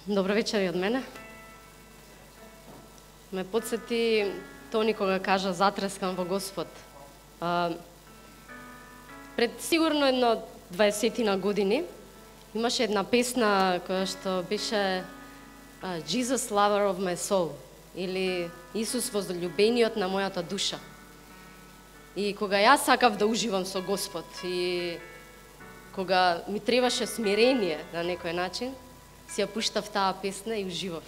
Добро вечер и од мене. Ме подсети Тони кога кажа затрескан во Господ. Пред сигурно едно 20 години имаше една песна која што беше Jesus Lover of my soul или Исус возлюбениот на мојата душа. И кога јас сакав да уживам со Господ и кога ми требаше смирение на некој начин, си ја пуштав таа песна и уживав.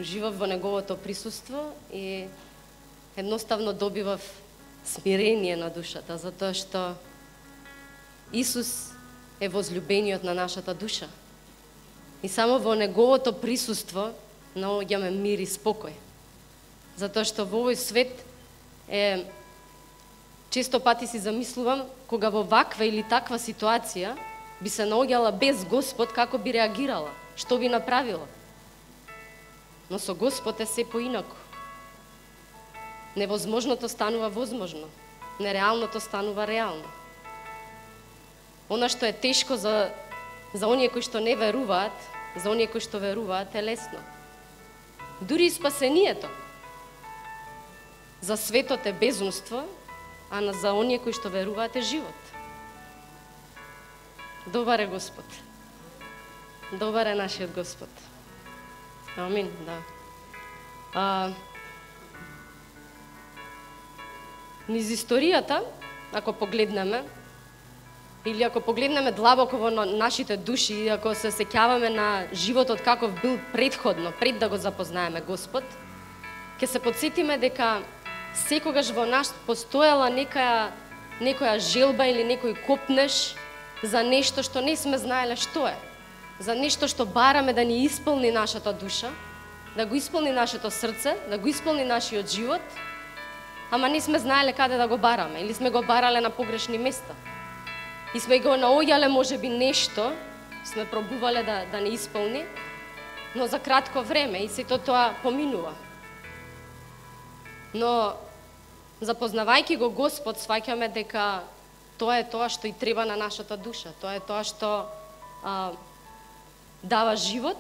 Уживав во неговото присуство и едноставно добивав смирение на душата, затоа што Исус е возлюбениот на нашата душа. И само во неговото присуство наоѓаме мир и спокој. Затоа што во овој свет често пати си замислувам кога во ваква или таква ситуација би се наоѓала без Господ, како би реагирала, што би направила. Но со Господ е се поинаку. Невозможното станува возможно, нереалното станува реално. Она што е тешко за оние кои што не веруваат, за оние кои што веруваат е лесно. Дури и спасението. За светот е безумство, а за оние кои што веруваат е живот. Добар е Господ. Добар е нашиот Господ. Амин, да. Низ историјата, ако погледнеме, или ако погледнеме длабоко во нашите души, и ако се сеќаваме на животот каков бил предходно, пред да го запознаеме Господ, ќе се подсетиме дека секогаш во нас постоела некоја желба или некој копнеш за нешто што не сме знаеле што е, за нешто што бараме да ни исполни нашата душа, да го исполни нашето срце, да го исполни нашиот живот, ама не сме знаеле каде да го бараме или сме го барале на погрешни места. И сме го наоѓале можеби нешто, сме пробувале да не исполни, но за кратко време и сето тоа поминува. Но запознавајќи го Господ, сваќаме дека тоа е тоа што и треба на нашата душа, тоа е тоа што дава живот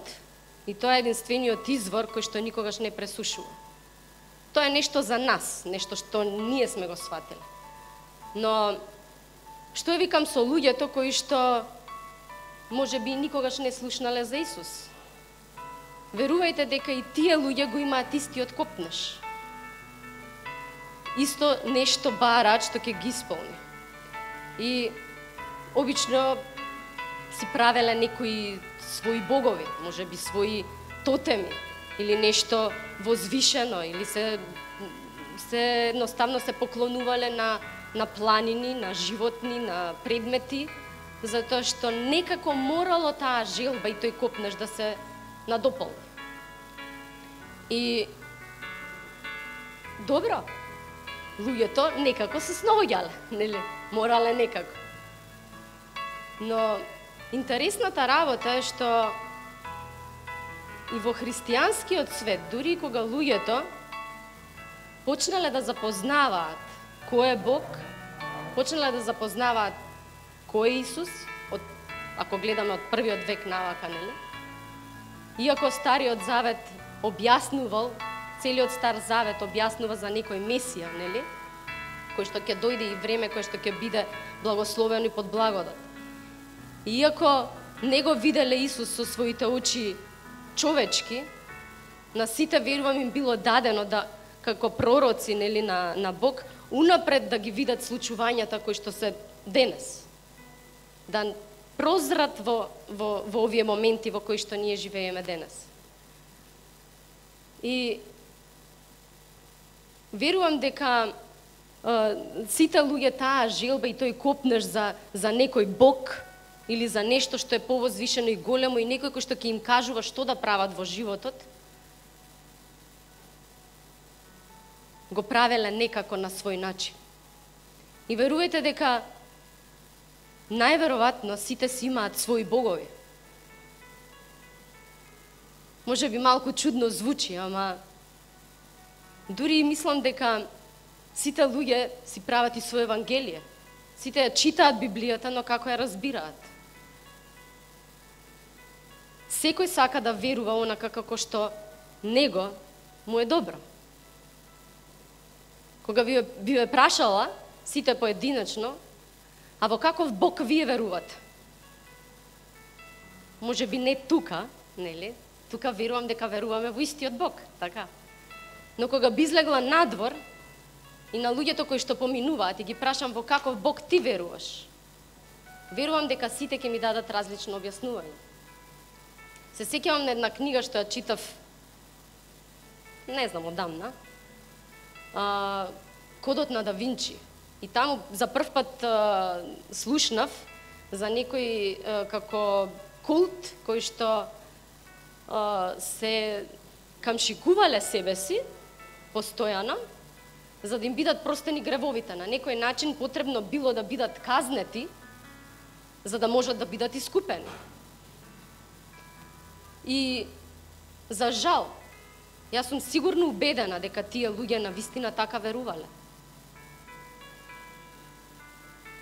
и тоа е единствениот извор кој што никогаш не пресушува. Тоа е нешто за нас, нешто што ние сме го сватиле. Но што ја викам со луѓето кои што можеби никогаш не слушнале за Исус? Верувајте дека и тие луѓе го имаат истиот копнеш. Исто нешто бараат што ќе ги исполни. И обично си правеле некои своји богови, можеби своји тотеми или нешто возвишено, или се едноставно се поклонувале на планини, на животни, на предмети, затоа што некако морало таа желба и тој копнеш да се надополни. И добро, луѓето некако се снаоѓале, нели? Морале некако. Но интересната работа е што и во христијанскиот свет, дури и кога луѓето почнале да запознаваат кој е Бог, почнале да запознаваат кој е Исус, ако гледаме од првиот век навака, нели? Иако Стариот Завет објаснувал, целиот Стар Завет објаснува за некој Месија, нели? Кој што ќе дојде и време кој што ќе биде благословен и под благодат. Иако не го виделе Исус со своите очи човечки, на сите верувам им било дадено да како пророци, нели, на Бог, унапред да ги видат случувањата кои што се денес. Да прозрат во овие моменти во кои што ние живееме денес. И верувам дека сите луѓе таа желба и тој копнеш за некој Бог или за нешто што е повозвишено и големо и некој кој што ќе им кажува што да прават во животот, го правеле некако на свој начин. И верувајте дека најверојатно сите си имаат своји богови. Може би малку чудно звучи, ама дури мислам дека сите луѓе си прават и свој евангелие. Сите ја читаат Библијата, но како ја разбираат. Секој сака да верува онака како што него му е добро. Кога ви ве прашала, сите поединечно, а во каков Бог вие верувате? Може би не тука, нели? Тука верувам дека веруваме во истиот Бог, така? Но кога би излегла надвор и на луѓето кои што поминуваат и ги прашам во каков Бог ти веруваш, верувам дека сите ќе ми дадат различно објаснување. Се сеќавам на една книга што ја читав, не знам, одамна, Кодот на Да Винчи. И таму за прв пат слушнав за некој како култ кој што се камшикувале себе си постојано, за да им бидат простени гревовите. На некој начин потребно било да бидат казнети, за да можат да бидат искупени. И за жал, јас сум сигурно убедена дека тие луѓе на вистина така верувале.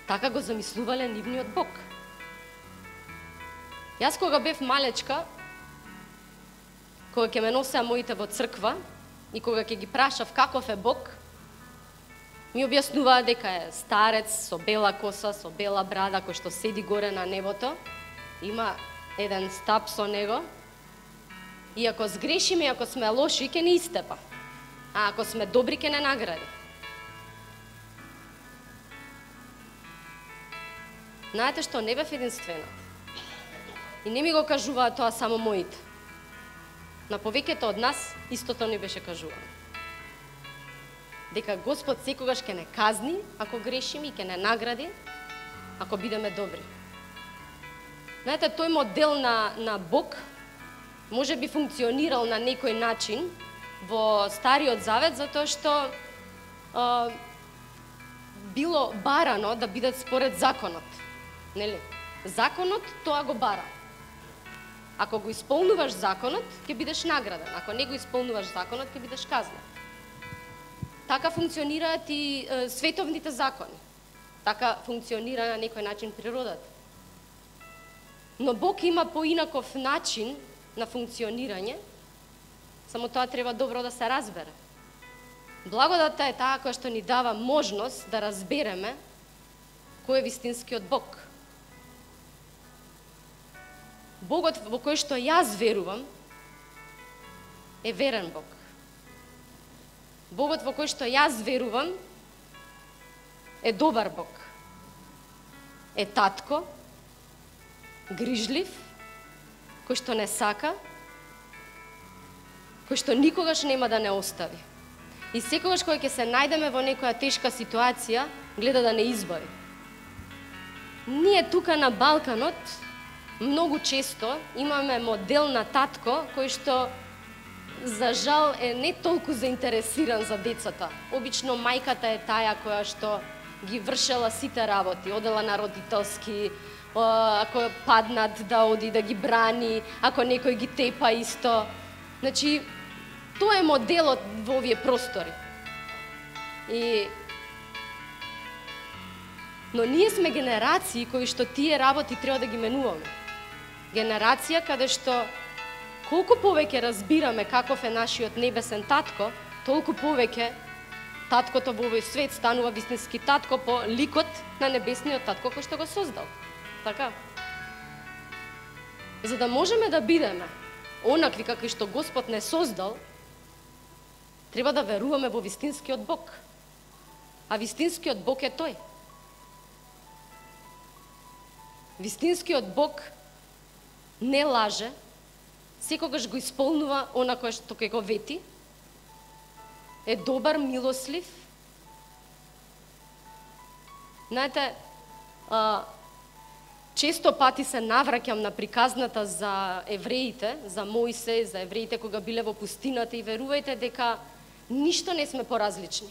Така го замислувале нивниот Бог. Јас кога бев малечка, кога ќе ме носеа моите во црква и кога ќе ги прашав каков е Бог, ми објаснуваа дека е старец со бела коса, со бела брада, кој што седи горе на небото, има еден стап со него, и ако сгрешиме, ако сме лоши, ќе не истепа, а ако сме добри, ќе не награди. Знаете што, не бев единствена. И не ми го кажуваа тоа само моите. На повеќето од нас истото не беше кажувано. Дека Господ секогаш ќе не казни ако грешиме и ќе не награди ако бидеме добри. Знаете, тој модел на Бог може би функционирал на некој начин во Стариот Завет, затоа што било барано да бидат според законот. Нели? Законот тоа го бара. Ако го исполнуваш законот, ќе бидеш награден. Ако не го исполнуваш законот, ќе бидеш казнен. Така функционираат и световните закони. Така функционира на некој начин природата. Но Бог има поинаков начин на функционирање, само тоа треба добро да се разбере. Благодата е таа која што ни дава можност да разбереме кој е вистинскиот Бог. Богот во кој што јас верувам е верен Бог. Богот во кој што јас верувам е добар Бог. Е татко, грижлив, кој што не сака, кој што никогаш нема да не остави. И секогаш кога ќе се најдеме во некоја тешка ситуација, гледа да не избави. Ние тука на Балканот многу често имаме модел на татко кој што за жал е не толку заинтересиран за децата. Обично мајката е таа која што ги вршела сите работи, одела на родителски, ако паднат да оди да ги брани, ако некој ги тепа исто. Значи, тоа е моделот во овие простори. Но ние сме генерации кои што тие работи треба да ги менуваме. Генерација каде што колку повеќе разбираме каков е нашиот небесен татко, толку повеќе таткото во овој свет станува вистински татко по ликот на небесниот татко кој што го создал. Така? За да можеме да бидеме онакви какви што Господ не создал, треба да веруваме во вистинскиот Бог. А вистинскиот Бог е тој. Вистинскиот Бог не лаже, секогаш го исполнува онако што ќе го вети, е добар, милослив. Знаете, често пати се навраќам на приказната за евреите, за Мојсе, за евреите кога биле во пустината и верувајте дека ништо не сме поразлични.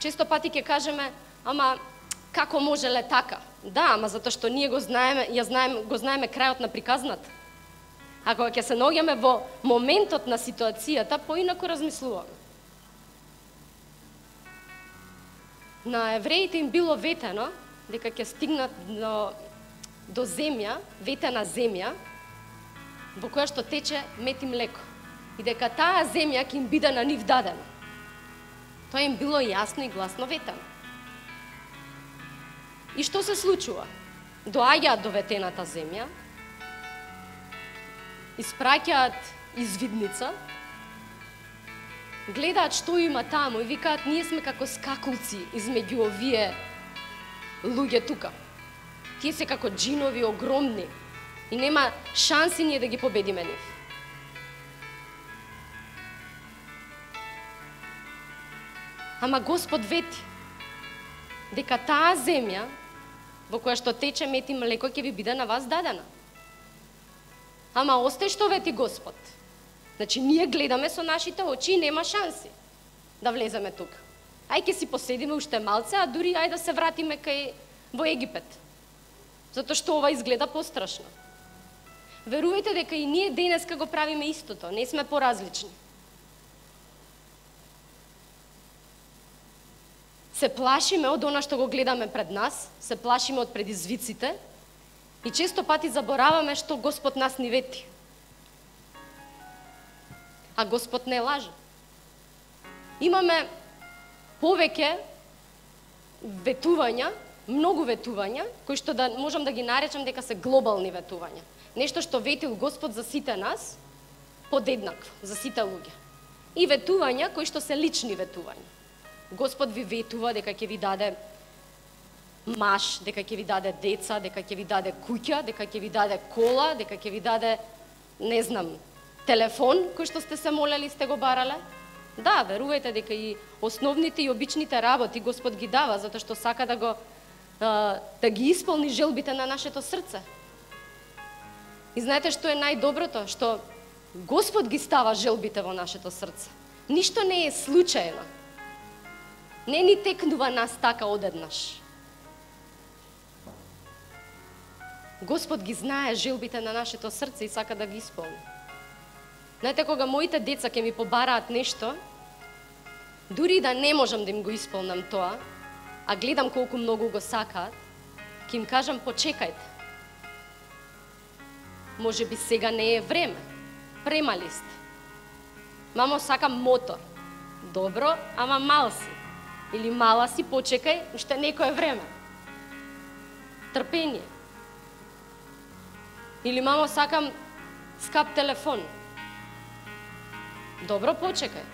Често пати ќе кажеме, ама како можеле така? Да, ама затоа што ние го знаеме крајот на приказната. А кога ќе се наоѓаме во моментот на ситуацијата, поинаку размислуваме. На евреите им било ветено дека ќе стигнат до земја, ветена земја, во која што тече мед и млеко и дека таа земја ќе им биде на нив дадена. Тоа им било јасно и гласно ветено. И што се случува? Доаѓаат до ветената земја, испраќаат извидница, гледаат што има таму и викаат ние сме како скакулци измеѓу овие луѓе тука. Тие се како джинови огромни и нема шанси ние да ги победиме нив. Ама Господ вети дека таа земја во која што тече мед и млеко ќе ви биде на вас дадена. Ама осте што вети Господ. Значи ние гледаме со нашите очи и нема шанси да влеземе тука. Ај ќе си поседиме уште малце, а дури ај да се вратиме во Египет. Затоа што ова изгледа пострашно. Верувајте дека и ние денеска го правиме истото, не сме поразлични. Се плашиме од она што го гледаме пред нас, се плашиме од предизвиците и често пати забораваме што Господ нас ни вети. А Господ не лаже. Имаме повеќе ветувања, многу ветувања, кои што да можам да ги наречам дека се глобални ветувања. Нешто што ветил Господ за сите нас, подеднакво, за сите луѓе. И ветувања кои што се лични ветувања. Господ ви ветува дека ќе ви даде маш, дека ќе ви даде деца, дека ќе ви даде куќа, дека ќе ви даде кола, дека ќе ви даде, не знам, телефон кој што сте се молели, сте го барале. Да, верувајте дека и основните и обичните работи Господ ги дава, затоа што сака да ги исполни желбите на нашето срце. И знаете што е најдоброто? Што Господ ги става желбите во нашето срце. Ништо не е случајно. Не ни текнува нас така одеднаш. Господ ги знае желбите на нашето срце и сака да ги исполни. Знаете, кога моите деца ќе ми побараат нешто, дури да не можам да им го исполнам тоа, а гледам колку многу го сакаат, ќе им кажам почекајте. Може би сега не е време. Премали сте. Мамо, сакам мотор. Добро, ама мал си. Или мала си, почекај, уште некое време. Трпение. Или мамо, сакам скап телефон. Добро, почекај.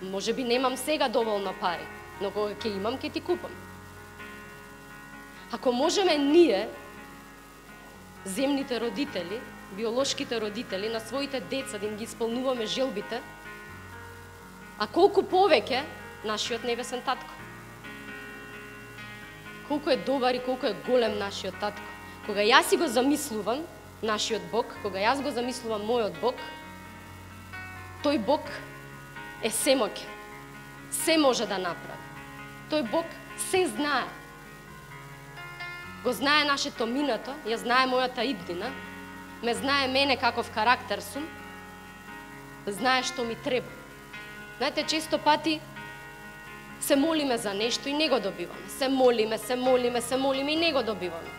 Може би немам сега доволно пари, но кога ќе имам, ќе ти купам. Ако можеме ние, земните родители, биолошките родители, на своите деца да им ги исполнуваме желбите, а колку повеќе нашиот небесен татко. Колку е добар и колку е голем нашиот татко. Кога јас си го замислувам, нашиот Бог, кога јас го замислувам мојот Бог, тој Бог е семоќен. Се може да направи. Тој Бог се знае. Го знае нашето минато, ја знае мојата иднина, ме знае мене каков карактер сум, знае што ми треба. Знаете, често пати се молиме за нешто и не го добиваме. Се молиме и не го добиваме.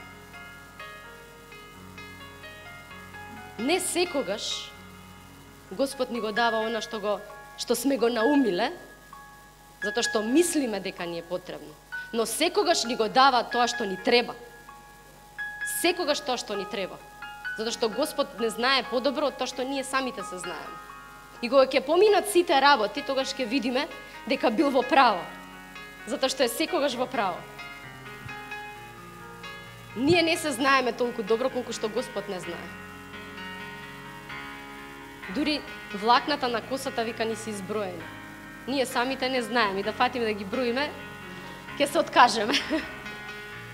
Не секогаш Господ ни го дава она што сме го наумиле, затоа што мислиме дека ни е потребно. Но секогаш ни го дава тоа што ни треба. Секогаш тоа што ни треба. Затоа што Господ не знае подобро од тоа што ние самите се знаеме. И кога ќе поминат сите работи, тогаш ќе видиме дека бил во право. Затоа што е секогаш во право. Ние не се знаеме толку добро колку што Господ не знае. Дури влакната на косата вика ни се изброени. Ние самите не знаеме и да фатиме да ги броиме, ќе се откажеме.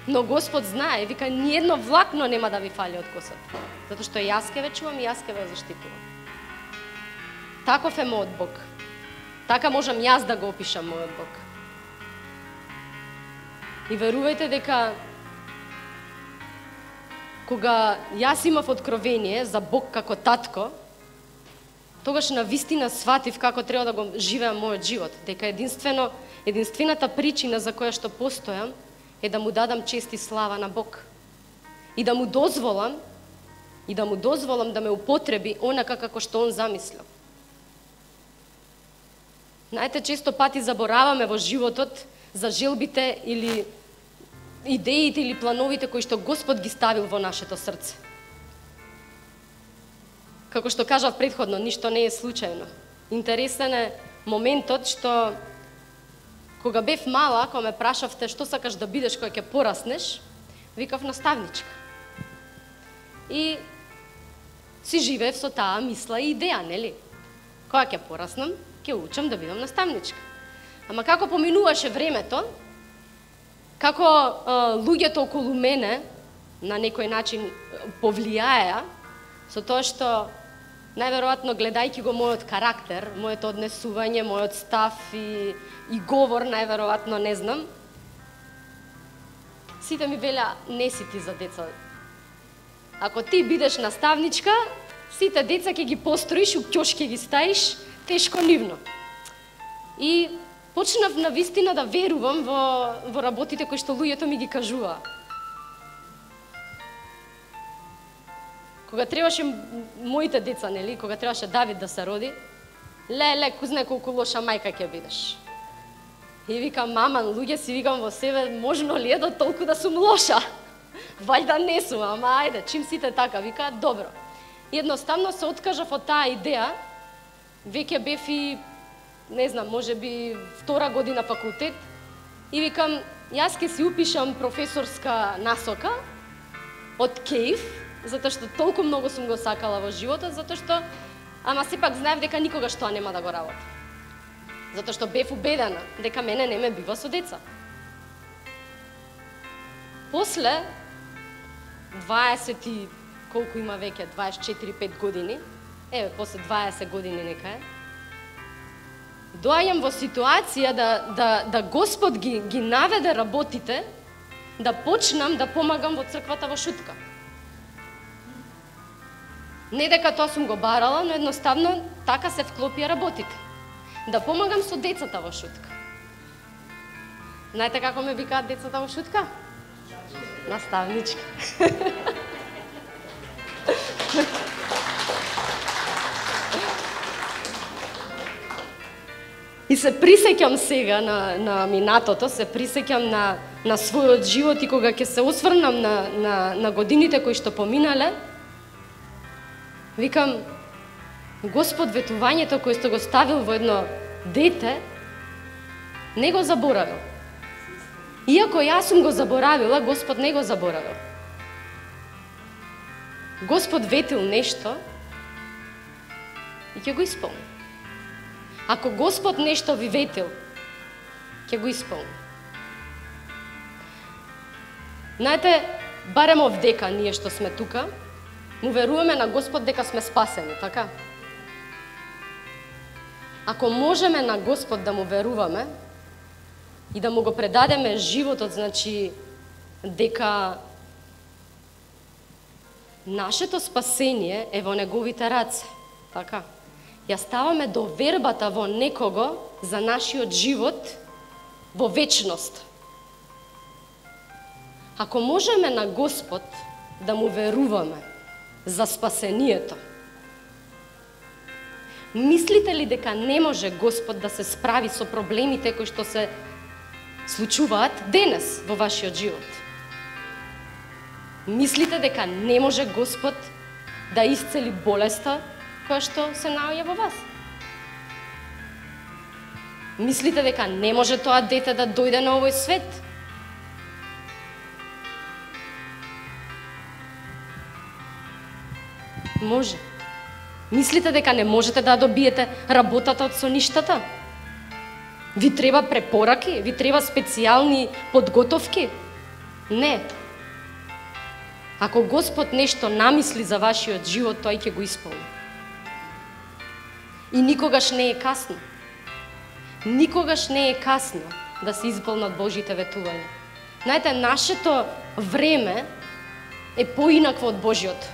Но Господ знае, вика ниедно влакно нема да ви фали од косата. Затоа што јас ке ве чувам и јас ке ве заштитувам. Таков е мојот Бог. Така можам јас да го опишам мојот Бог. И верувајте дека кога јас имав откровение за Бог како татко, тогаш на вистина сватив како треба да го живеам мојот живот, дека единствената причина за која што постојам е да му дадам чест и слава на Бог. И да му дозволам и да му дозволам да ме употреби онака како што он замислил. Знаете, често пати забораваме во животот за желбите или идеите или плановите кои што Господ ги ставил во нашето срце. Како што кажав претходно, ништо не е случајно. Интересен е моментот што кога бев мала, кога ме прашавте што сакаш да бидеш кога ќе пораснеш, викав наставничка. И си живеев со таа мисла и идеја, нели? Кога ќе пораснам, ќе учам да бидам наставничка. Ама како поминуваше времето, како луѓето околу мене на некој начин повлијаеа со тоа што најверојатно гледајќи го мојот карактер, моето однесување, мојот став и говор, најверојатно не знам, сите ми велеа не си ти за деца. Ако ти бидеш наставничка, сите деца ќе ги построиш, у ќош ќе ги стаиш, тешко нивно. И почнав на вистина да верувам во работите кои што луѓето ми ги кажува. Кога требаше моите деца, нели, кога требаше Давид да се роди, леле, кузне колку лоша мајка ќе бидеш. И викам, мама, луѓе си викам во себе, можно ли е да толку да сум лоша? Вајда не сум, ама ајде, чим сите така, викаат, добро. И едноставно се откажав од таа идеја, веќе бев и, не знам, може би втора година факултет, и викам, јас ќе си упишам професорска насока од кејф, затоа што толку многу сум го сакала во животот, затоа што, ама сепак знаев дека никогаш тоа нема да го работи. Затоа што бев убедена дека мене не ме бива со деца. После 20 и колку има веќе, 24-5 години, после 20 години нека е, доаѓам во ситуација да Господ ги наведе работите, да почнам да помагам во црквата во Шутка. Не дека тоа сум го барала, но едноставно така се вклопија работите. Да помагам со децата во Шутка. Знаете како ме викаат децата во Шутка? Наставничка. И се присеќам сега на минатото, се присеќам на својот живот и кога ќе се осврнам на годините кои што поминале, викам, Господ ветувањето кое што го ставил во едно дете, не го заборавил. Иако јас сум го заборавила, Господ не го заборавил. Господ ветил нешто и ќе го исполни. Ако Господ нешто ви ветил, ќе го исполни. Знаете, барем овдека ние што сме тука, му веруваме на Господ дека сме спасени, така? Ако можеме на Господ да му веруваме и да му го предадеме животот, значи дека нашето спасение е во неговите раце, така? Ја ставаме довербата во некого за нашиот живот во вечност. Ако можеме на Господ да му веруваме за спасението, мислите ли дека не може Господ да се справи со проблемите кои што се случуваат денес во вашиот живот? Мислите дека не може Господ да исцели болеста која што се наоѓа во вас? Мислите дека не може тоа дете да дојде на овој свет? Може. Мислите дека не можете да добиете работата од соништата? Ви треба препораки? Ви треба специјални подготовки? Не. Ако Господ нешто намисли за вашиот живот, тој ќе го исполни. И никогаш не е касно. Никогаш не е касно да се исполнат Божите ветувања. Знаете, нашето време е поинакво од Божиото.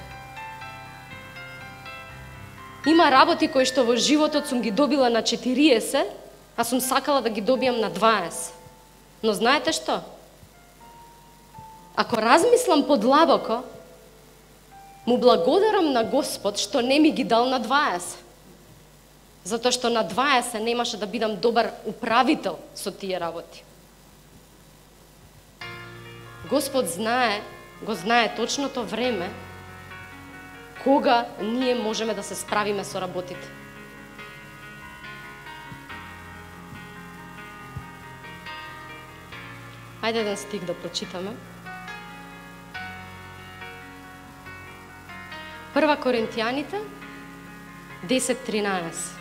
Има работи кои што во животот сум ги добила на 40, а сум сакала да ги добиам на 20. Но знаете што? Ако размислам подлабоко, Му благодарам на Господ што не ми ги дал на 20. Затоа што на 20 немаше да бидам добар управител со тие работи. Господ го знае точното време кога ние можеме да се справиме со работите. Ајде еден стих да прочитаме. 1 Коринтијаните 10:13.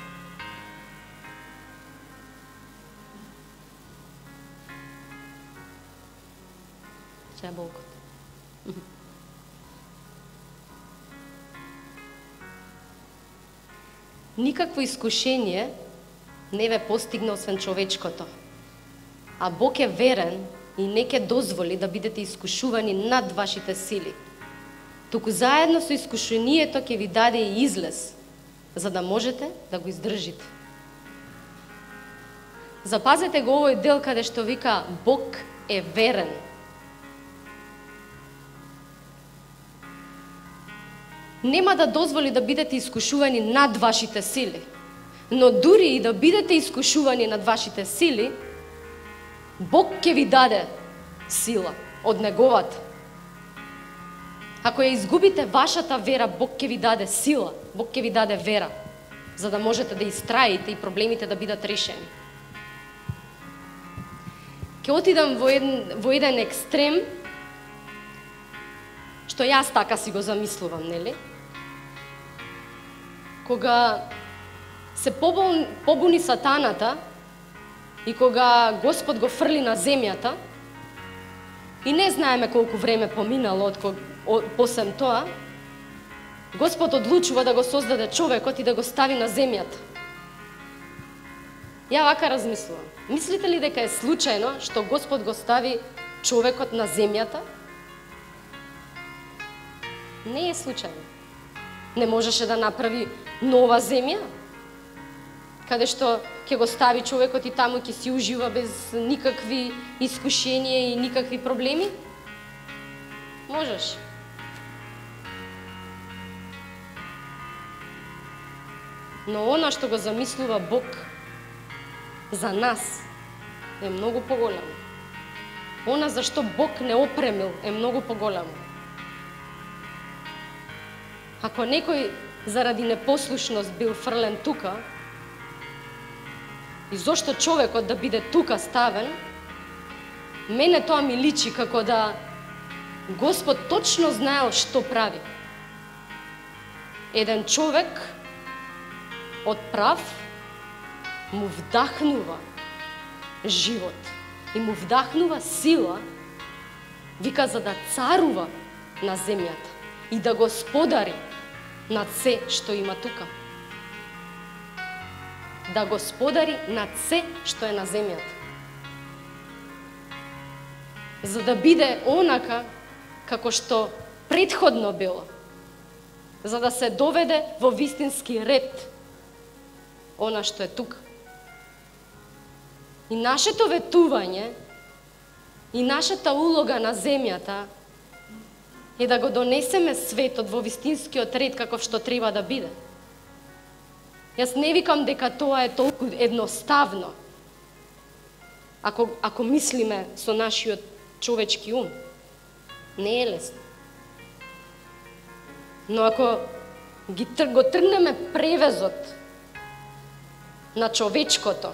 Че е болкот. Никакво искушение не ве постигне освен човечкото, а Бог е верен и не ќе дозволи да бидете искушувани над вашите сили. Туку заедно со искушението ќе ви даде и излез, за да можете да го издржите. Запазете го овој дел каде што вика Бог е верен. Нема да дозволи да бидете искушувани над вашите сили, но дури и да бидете искушувани над вашите сили, Бог ќе ви даде сила од неговата. Ако ја изгубите вашата вера, Бог ќе ви даде сила, Бог ќе ви даде вера, за да можете да истраите и проблемите да бидат решени. Ќе отидам во еден екстрем, што јас така си го замислувам, нели? Кога се побуни сатаната и кога Господ го фрли на земјата, и не знаеме колку време поминало посем тоа, Господ одлучува да го создаде човекот и да го стави на земјата. Ја вака размислувам. Мислите ли дека е случајно што Господ го стави човекот на земјата? Не е случајно. Не можеше да направи нова земја, каде што ќе го стави човекот и таму ќе си ужива без никакви искушенија и никакви проблеми? Можеш. Но она што го замислува Бог за нас е многу поголемо. Она за што Бог не опремил е многу поголемо. Ако некој заради непослушност бил фрлен тука, и зошто човекот да биде тука ставен, мене тоа ми личи како да Господ точно знаел што прави. Еден човек од прав му вдахнува живот и му вдахнува сила, вика, за да царува на земјата и да господари над се што има тука. Да господари над се што е на земјата. За да биде онака како што претходно било. За да се доведе во вистински ред она што е тука. И нашето ветување и нашата улога на земјата е да го донесеме светот во вистинскиот ред каков што треба да биде. Јас не викам дека тоа е толку едноставно, ако мислиме со нашиот човечки ум. Не е лесно. Но ако го тргнеме превезот на човечкото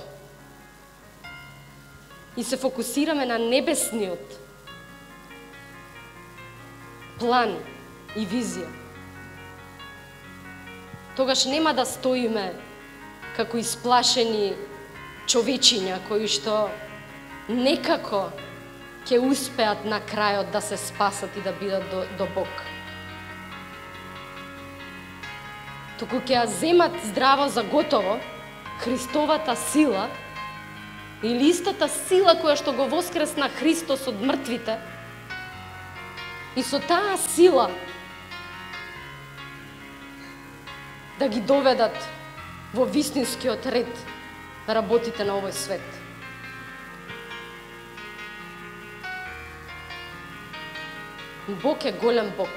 и се фокусираме на небесниот план и визија, тогаш нема да стоиме како исплашени човечиња кои што некако ќе успеат на крајот да се спасат и да бидат до Бог. Туку ќе ја земат здраво за готово Христовата сила или истата сила која што го воскресна Христос од мртвите, и со таа сила да ги доведат во вистинскиот ред работите на овој свет. Бог е голем Бог.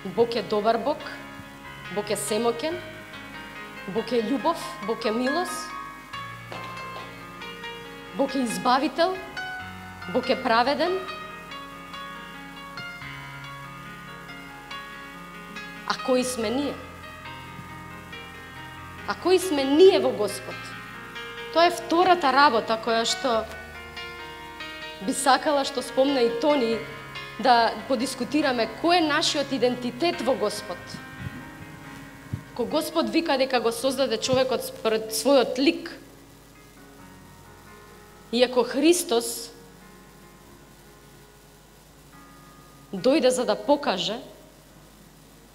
Бог е добар Бог, Бог е семоќен, Бог е љубов, Бог е милост, Бог е избавител, Бог е праведен. А кои сме ние? А кои сме ние во Господ? Тоа е втората работа која што би сакала, што спомна и Тони, да подискутираме кој е нашиот идентитет во Господ. Кога Господ вика дека го создаде човекот според својот лик, иако Христос дојде за да покаже,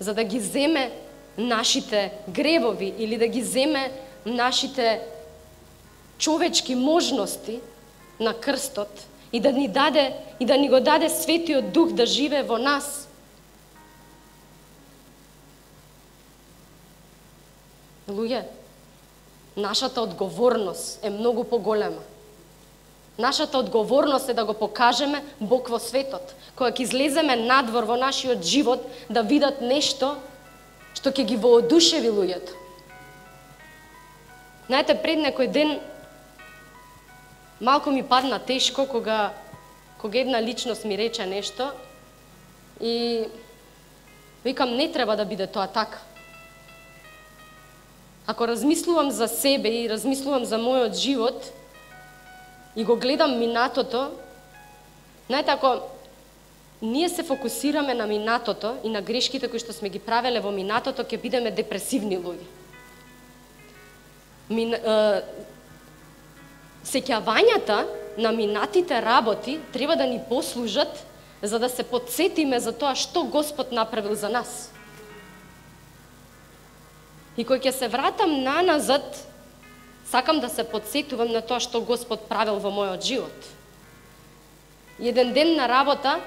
за да ги земе нашите гревови или да ги земе нашите човечки можности на крстот и да ни даде и да ни го даде Светиот Дух да живее во нас. Луѓе, нашата одговорност е многу поголема. Нашата одговорност е да го покажеме Бог во светот. Кога ќе излеземе надвор во нашиот живот, да видат нешто што ќе ги воодушеви луѓето. Знаете, пред некој ден малку ми падна тешко кога една личност ми рече нешто и викам, не треба да биде тоа така. Ако размислувам за себе и размислувам за мојот живот и го гледам минатото, знаете, ако ние се фокусираме на минатото и на грешките кои што сме ги правеле во минатото, ќе бидеме депресивни луѓе. Сеќавањата на минатите работи треба да ни послужат за да се потсетиме за тоа што Господ направил за нас. И кога ќе се вратам наназад, сакам да се потсетувам на тоа што Господ правил во мојот живот. Еден ден на работа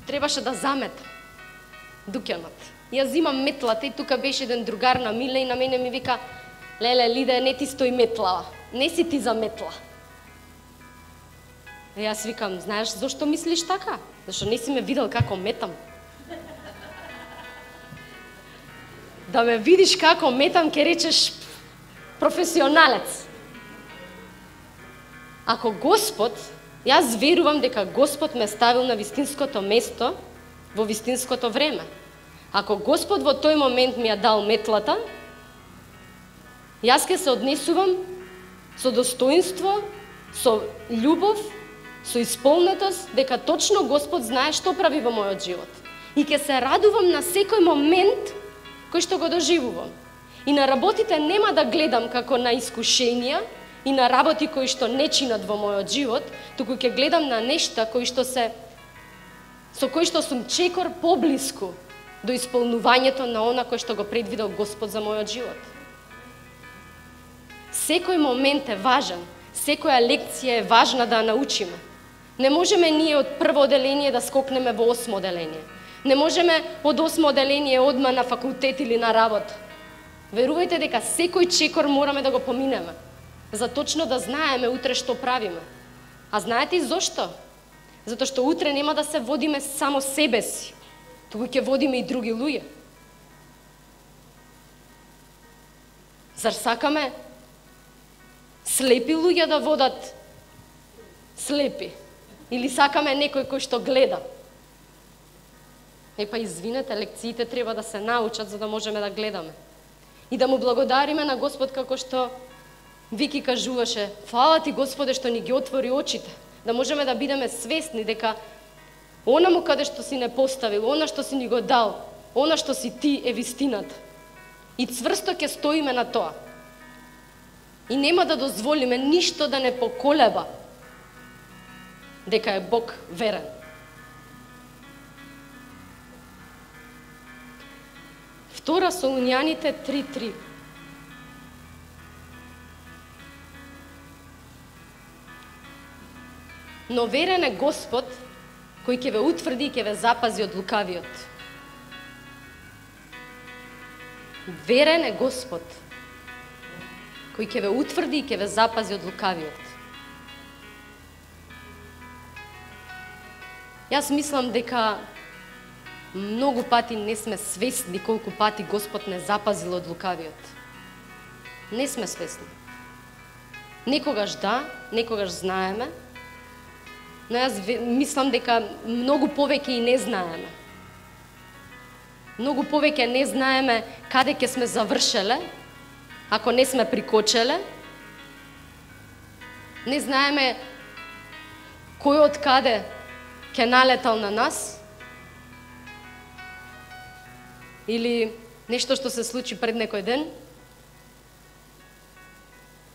требаше да заметам дуќанот. Јас зимам метлата и тука беше еден другар на Миле и на мене ми вика: "Леле, Лида, не ти стои метлава, не си ти за метла." И јас викам: "Знаеш зошто мислиш така? Зашто не си ме видел како метам." Да ме видиш како метам, ќе речеш професионалец. Ако Господ, јас верувам дека Господ ме ставил на вистинското место во вистинското време. Ако Господ во тој момент ми ја дал метлата, јас ќе се однесувам со достоинство, со љубов, со исполнетост, дека точно Господ знае што прави во мојот живот. И ќе се радувам на секој момент кој што го доживувам. И на работите нема да гледам како на искушенија и на работи кои што не чинат во мојот живот, туку ќе гледам на нешта кои што со кои што сум чекор поблиску до исполнувањето на она кој што го предвидел Господ за мојот живот. Секој момент е важен, секоја лекција е важна да ја научиме. Не можеме ние од прво оделение да скокнеме во 8 оделение. Не можеме од 8 оделение одма на факултет или на работа. Верувајте дека секој чекор мораме да го поминеме, за точно да знаеме утре што правиме. А знаете и зошто? Затоа што утре нема да се водиме само себе си, туку ќе водиме и други луѓе. Зар сакаме слепи луѓе да водат слепи? Или сакаме некој кој што гледа? Епа, извинете, лекциите треба да се научат за да можеме да гледаме. И да му благодариме на Господ како што Вики кажуваше: "Фала ти, Господе, што ни ги отвори очите, да можеме да бидеме свесни дека онаму каде што си не поставил, она што си ни го дал, она што си ти е вистината. И цврсто ќе стоиме на тоа. И нема да дозволиме ништо да не поколеба дека е Бог верен." Втора Солуњаните 3:3. Но верен е Господ, кој ќе ве утврди и ќе ве запази од лукавиот. Верен е Господ, кој ќе ве утврди и ќе ве запази од лукавиот. Јас мислам дека многу пати не сме свесни колку пати Господ не запазил од лукавиот. Не сме свесни. Некогаш да, некогаш знаеме, но јас мислам дека многу повеќе и не знаеме. Многу повеќе не знаеме каде ќе сме завршеле, ако не сме прикочеле. Не знаеме кој од каде ќе налетал на нас. Или нешто што се случи пред некој ден.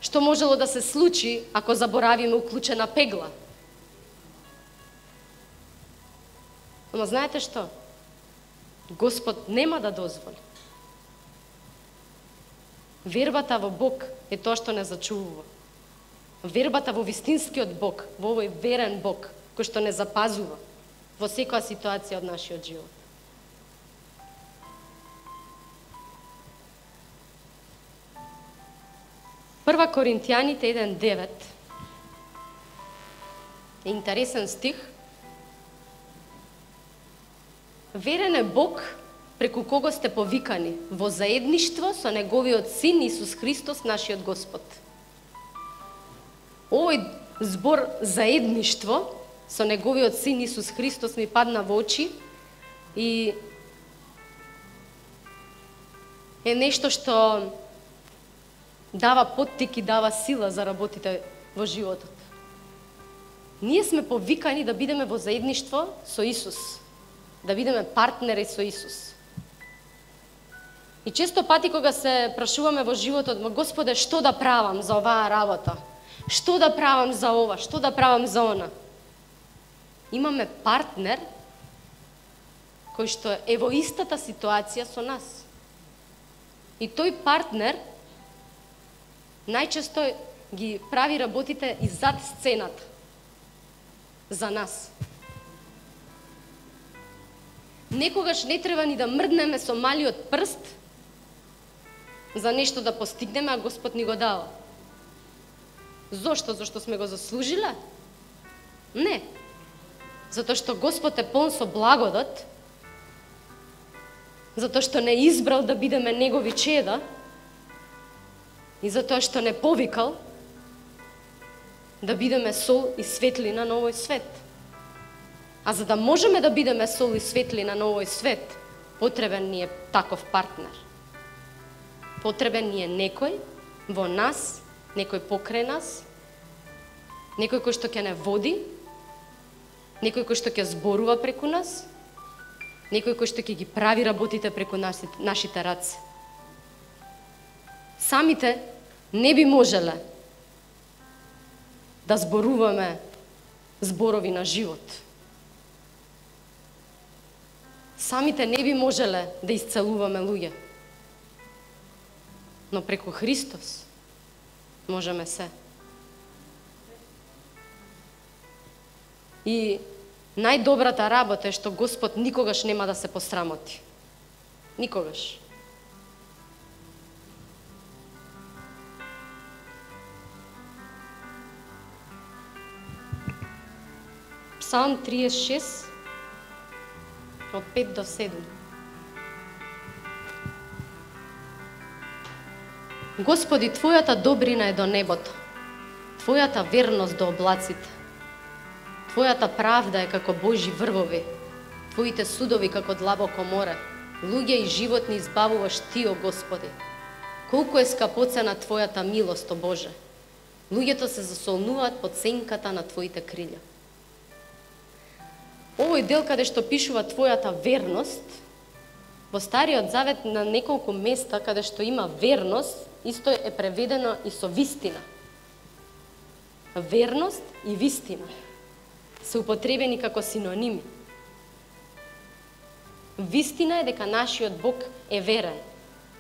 Што можело да се случи ако заборавиме уклучена пегла. Ама знаете што? Господ нема да дозволи. Вербата во Бог е тоа што не зачувува. Вербата во вистинскиот Бог, во овој верен Бог, кој што не запазува во секоја ситуација од нашиот живот. Прва Коринтијаните 1:9 е интересен стих. Верен е Бог преку кого сте повикани во заедништво со неговиот Син Исус Христос, нашиот Господ. Овој збор заедништво со неговиот Син Исус Христос ми падна во очи и е нешто што дава поттик и дава сила за работите во животот. Ние сме повикани да бидеме во заедништво со Исус, да бидеме партнери со Исус. И често пати кога се прашуваме во животот, Господе, што да правам за оваа работа? Што да правам за ова? Што да правам за она? Имаме партнер кој што е во истата ситуација со нас. И тој партнер најчесто ги прави работите и зад сцената за нас. Некогаш не треба ни да мрднеме со малиот прст за нешто да постигнеме, а Господ ни го дава. Зошто? Зошто сме го заслужиле? Не. Затоа што Господ е полн со благодат, затоа што не избрал да бидеме Негови чеда и затоа што не повикал да бидеме сол и светлина на овој свет. А за да можеме да бидеме сол и светлина на овој свет, потребен ни е таков партнер. Потребен ни е некој во нас, некој покрај нас, некој кој што ќе не води, некој кој што ќе зборува преку нас, некој кој што ќе ги прави работите преку нашите раце. Самите не би можеле да зборуваме зборови на живот. Самите не би можеле да исцелуваме луѓе. Но преку Христос можеме се. И најдобрата работа е што Господ никогаш нема да се посрамоти. Никогаш. Псалм 36 од 5 до 7. Господи, Твојата добрина е до небото, Твојата верност до облаците. Твојата правда е како Божи врвови, Твоите судови како длабоко море. Луѓе и животни избавуваш Ти, о Господи. Колку е скапоцена Твојата милост, о Боже. Луѓето се засолнуваат под сенката на Твоите крилја. Овој дел каде што пишува Твојата верност, во Стариот Завет на неколку места каде што има верност, исто е преведено и со вистина. Верност и вистина се употребени како синоними. Вистина е дека нашиот Бог е верен.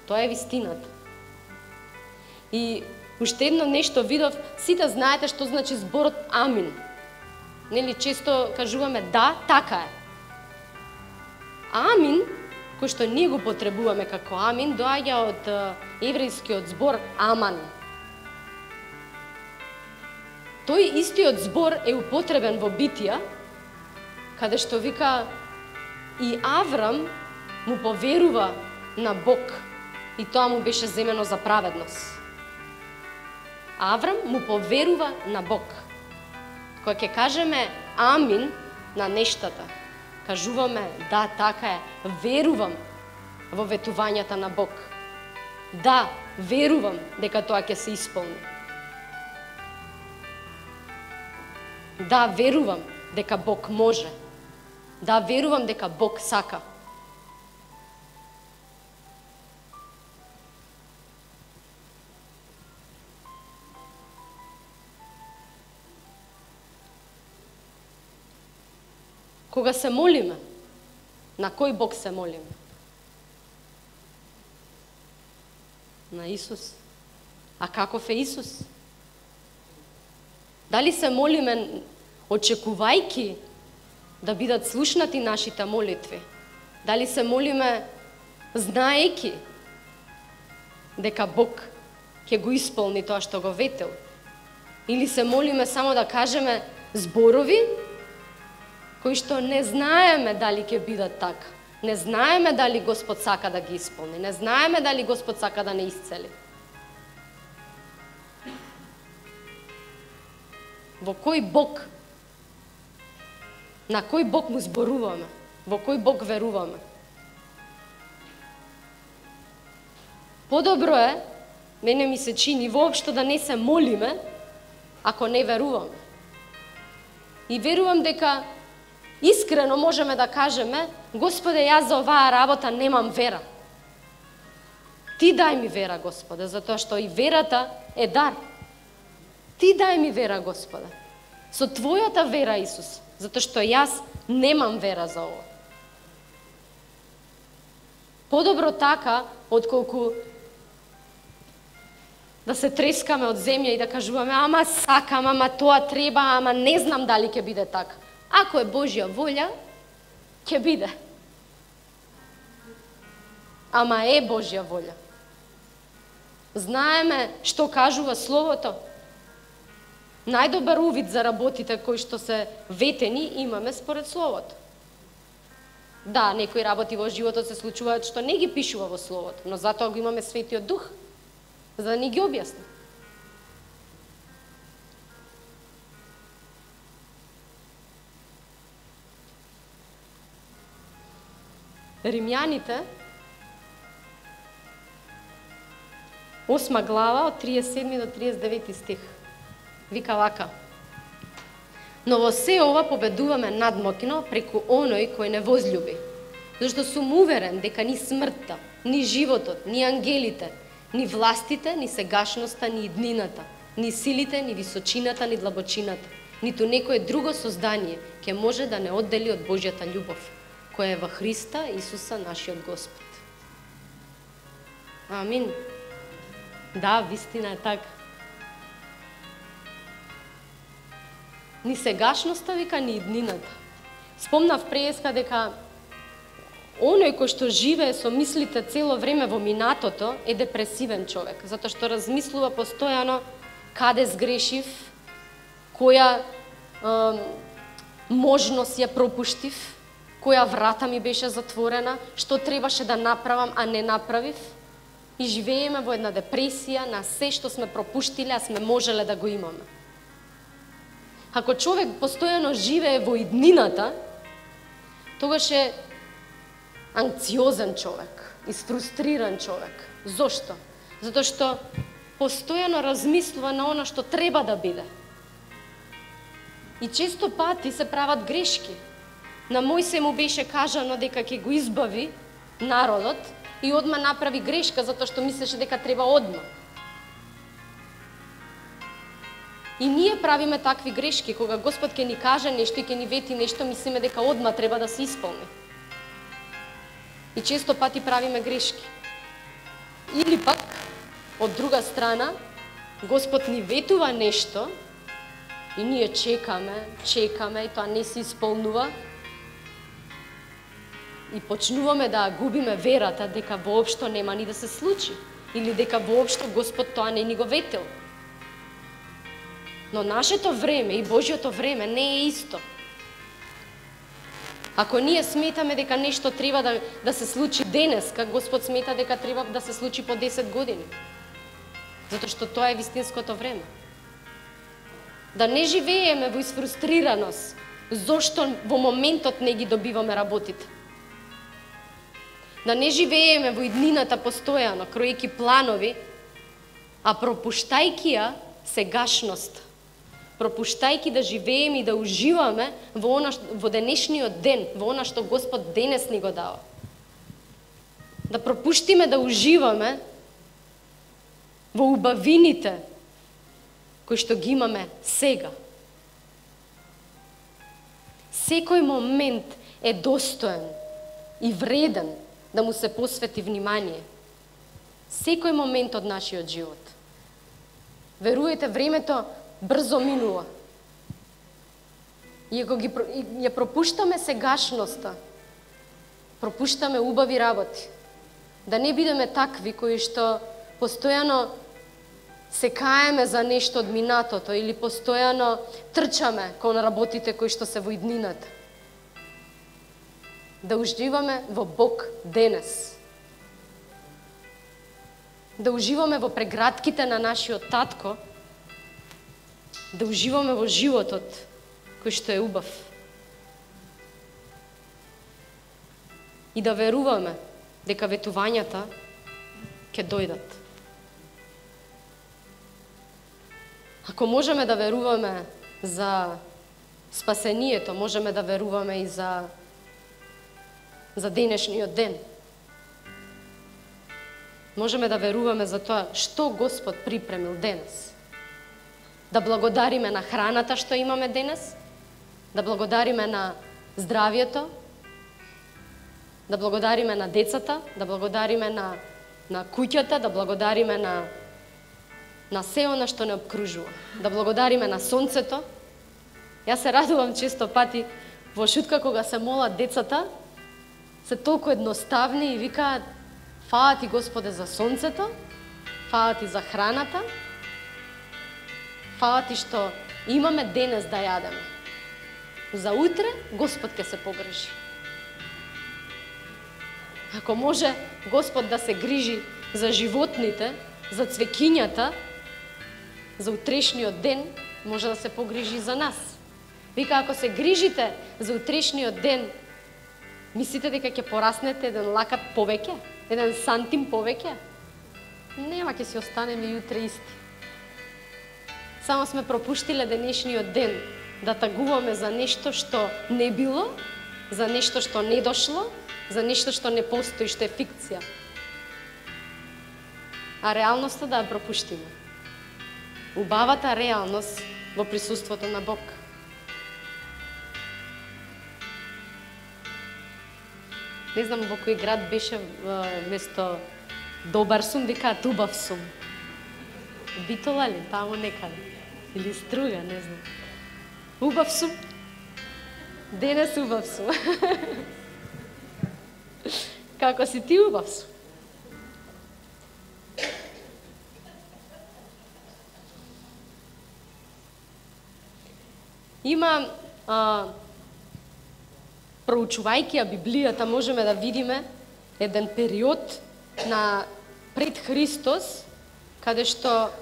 Тоа е вистината. И уште едно нешто видов, сите знаете што значи зборот амин. Нели често кажуваме да, така е. Амин, кој што ние го потребуваме како амин, доаѓа од еврејскиот збор аман. Тој истиот збор е употребен во Битија, каде што вика и Аврам му поверува на Бог и тоа му беше земено за праведност. Аврам му поверува на Бог. Кога ќе кажеме амин на нештата, кажуваме да, така е, верувам во ветувањата на Бог. Да, верувам дека тоа ќе се исполни. Да, верувам дека Бог може. Да, верувам дека Бог сака. Кога се молиме, на кој Бог се молиме? На Исус. А каков е Исус? Дали се молиме очекувајки да бидат слушнати нашите молитви? Дали се молиме знаејки дека Бог ќе го исполни тоа што го ветил? Или се молиме само да кажеме зборови кои што не знаеме дали ќе бидат така. Не знаеме дали Господ сака да ги исполни. Не знаеме дали Господ сака да не исцели. Во кој Бог? На кој Бог му зборуваме? Во кој Бог веруваме? Подобро е, мене ми се чини, воопшто да не се молиме, ако не веруваме. И верувам дека искрено можеме да кажеме: Господе, јас за оваа работа немам вера. Ти дај ми вера, Господе, затоа што и верата е дар. Ти дај ми вера, Господе. Со Твојата вера, Исус, затоа што јас немам вера за ово. Подобро така, отколку да се трескаме од земја и да кажуваме: ама сакам, ама тоа треба, ама не знам дали ќе биде така. Ако е Божја волја, ќе биде. Ама е Божја волја. Знаеме што кажува Словото. Најдобар увид за работите кои што се ветени имаме според Словото. Да, некои работи во животот се случуваат што не ги пишува во Словото, но затоа го имаме Светиот Дух, за да ни ги објасни. Римјаните, 8 глава, од 37 до 39 стих, вика вака: но во се ова победуваме надмокно преку оној кој не возлюби, зашто сум уверен дека ни смртта, ни животот, ни ангелите, ни властите, ни сегашноста, ни иднината, ни силите, ни височината, ни длабочината, ниту некое друго создание ќе може да не оддели од Божјата љубов, која е во Христа Исуса нашиот Господ. Амин. Да, вистина е така. Ни сегашноста, вика, ни иднината. Спомнав преска дека оној кој што живее со мислите цело време во минатото е депресивен човек, затоа што размислува постојано каде сгрешив, која можност ја пропуштив, која врата ми беше затворена, што требаше да направам, а не направив. И живееме во една депресија на се што сме пропуштиле, а сме можеле да го имаме. Ако човек постојано живее во иднината, тогаш е анксиозен човек, изфрустриран човек. Зошто? Затоа што постојано размислува на она што треба да биде. И често пати се прават грешки. На Мојсе му беше кажано дека ќе го избави народот и одма направи грешка затоа што мислеше дека треба одма. И ние правиме такви грешки, кога Господ ќе ни каже нешто и ќе ни вети нешто, мислиме дека одма треба да се исполни. И често пати правиме грешки. Или пак, од друга страна, Господ ни ветува нешто и ние чекаме и тоа не се исполнува. И почнуваме да губиме верата дека воопшто нема ни да се случи. Или дека воопшто Господ тоа не ни го ветил. Но нашето време и Божјото време не е исто. Ако ние сметаме дека нешто треба да се случи денес, как Господ смета дека треба да се случи по 10 години. Затоа што тоа е вистинското време. Да не живееме во изфрустрираност, зошто во моментот не ги добиваме работите. Да не живееме во иднината постојано, кроејќи планови, а пропуштајќи ја сегашност. Пропуштајќи да живееме и да уживаме во денешниот ден, во она што Господ денес ни го дава. Да пропуштиме да уживаме во убавините кои што ги имаме сега. Секој момент е достоен и вреден да му се посвети внимание. Секој момент од нашиот живот. Веруете, времето брзо минува. И ако ја пропуштаме сегашноста, пропуштаме убави работи. Да не бидеме такви кои што постојано се каеме за нешто од минатото или постојано трчаме кон работите кои што се во иднината. Да уживаме во Бог денес. Да уживаме во преградките на нашиот татко, да уживаме во животот кој што е убав. И да веруваме дека ветувањата ќе дојдат. Ако можеме да веруваме за спасението, можеме да веруваме и за денешниот ден. Можеме да веруваме за тоа што Господ припремил денес. Да благодариме на храната што имаме денес, да благодариме на здравието, да благодариме на децата, да благодариме на куќата, да благодариме на се она што не обкружува, да благодариме на сонцето. Јас се радувам често пати во шутка кога се молат децата, се толку едноставни и викаат: фала ти Господе за сонцето, фала ти за храната, фала ти што имаме денес да јадеме. За утре Господ ќе се погрижи. Ако може Господ да се грижи за животните, за цвекињата, за утрешниот ден, може да се погрижи за нас. Вика, ако се грижите за утрешниот ден, мислите дека ќе пораснете еден лакат повеќе, еден сантим повеќе? Нема, ќе си останеме јутре исти. Само сме пропуштиле денешниот ден да тагуваме за нешто што не било, за нешто што не дошло, за нешто што не постои, што е фикција. А реалноста да ја пропуштиме. Убавата реалност во присуството на Бог. Не знам во кој град беше место добар сум, викаат убав сум. Битола ли? Таму некаде. Или Струга, не знам. Убав сум. Денес убав сум. Како си ти убав сум? Има, проучувајќи ја Библијата, можеме да видиме еден период на пред Христос, каде што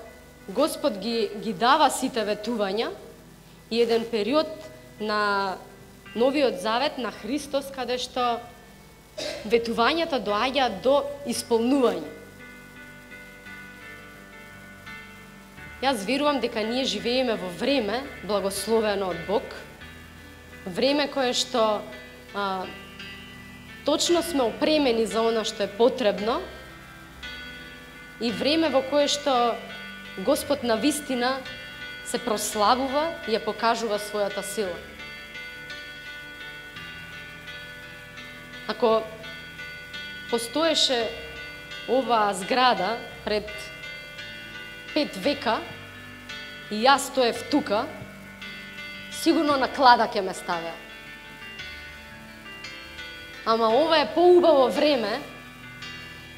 Господ ги дава сите ветувања, и еден период на Новиот Завет на Христос, каде што ветувањата доаѓаат до исполнување. Јас верувам дека ние живееме во време благословено од Бог, време кое што точно сме опремени за она што е потребно и време во кое што Господ на вистина се прославува и ја покажува својата сила. Ако постоеше оваа зграда пред 5 века и јас стоев тука, сигурно на клада ќе ме ставеа. Ама ова е поубаво време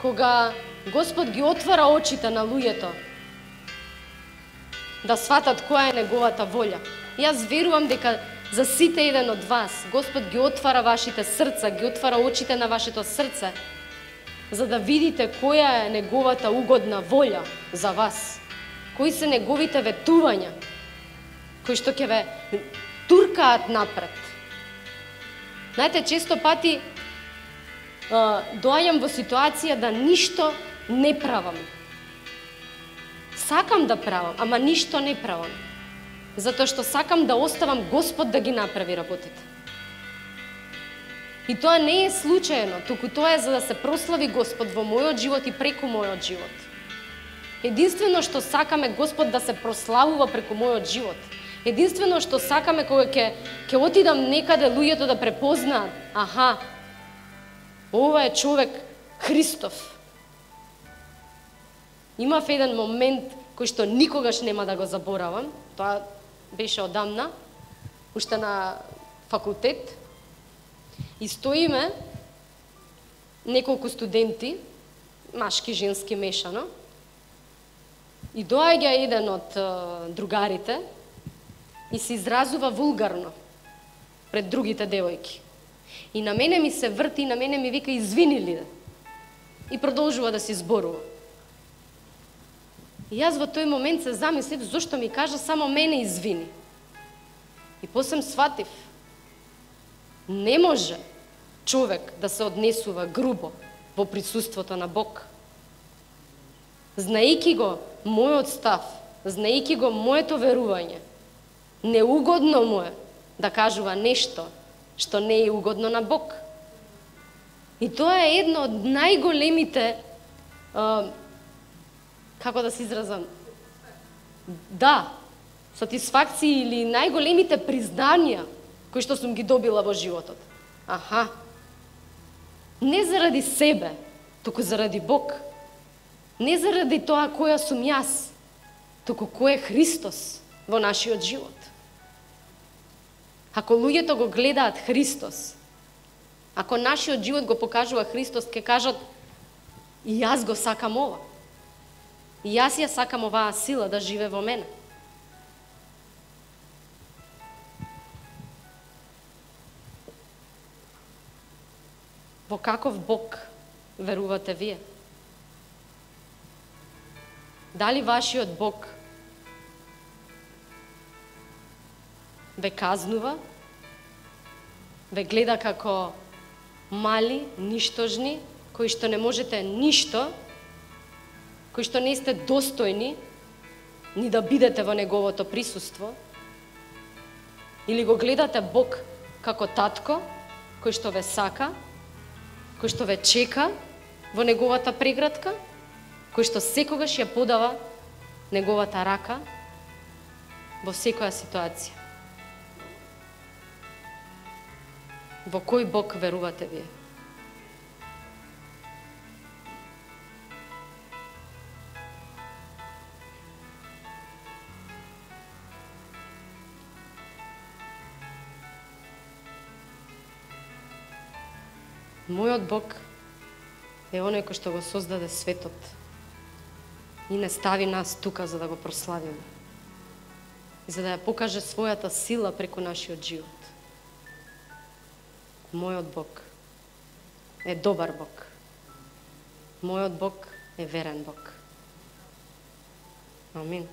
кога Господ ги отвара очите на луѓето да сватат која е неговата волја. Јас верувам дека За сите еден од вас, Господ ги отвара вашите срца, ги отвара очите на вашето срце, за да видите која е неговата угодна волја за вас, кои се неговите ветувања, кои што ќе ве туркаат напред. Знаете, често пати доаѓам во ситуација да ништо не правам. Сакам да правам, ама ништо не правам. Затоа што сакам да оставам Господ да ги направи работите. И тоа не е случајно, туку тоа е за да се прослави Господ во мојот живот и преку мојот живот. Единствено што сакаме Господ да се прославува преку мојот живот. Единствено што сакаме кога ќе отидам некаде луѓето да препознаат, аха, ова е човек Христов. Имав еден момент кој што никогаш нема да го заборавам, тоа беше одамна, уште на факултет, и стоиме неколку студенти, машки, женски, мешано, и доаѓа еден од другарите и се изразува вулгарно пред другите девојки. И на мене ми се врти, и на мене ми вика извини ли, и продолжува да се зборува. И јас во тој момент се замислив зошто ми кажа само мене извини. И после сватив, не може човек да се однесува грубо во присуството на Бог. Знаејќи го мојот став, знаејќи го моето верување, неугодно му е да кажува нешто што не е угодно на Бог. И тоа е едно од најголемите, како да се изразам, да, сатисфакции или најголемите признања кои што сум ги добила во животот. Аха, не заради себе, туку заради Бог. Не заради тоа која сум јас, туку кој е Христос во нашиот живот. Ако луѓето го гледаат Христос, ако нашиот живот го покажува Христос, ќе кажат и јас го сакам ова. И јас ја сакам оваа сила да живе во мене. Во каков Бог верувате вие? Дали вашиот Бог ве казнува, ве гледа како мали, ништожни, кои што не можете ништо, кои што не сте достојни ни да бидете во неговото присуство? Или го гледате Бог како татко, кој што ве сака, кој што ве чека во неговата преградка, кој што секогаш ја подава неговата рака во секоја ситуација? Во кој Бог верувате вие? Мојот Бог е оној кој што го создаде светот и не стави нас тука за да го прославиме и за да ја покаже својата сила преку нашиот живот. Мојот Бог е добар Бог. Мојот Бог е верен Бог. Амин.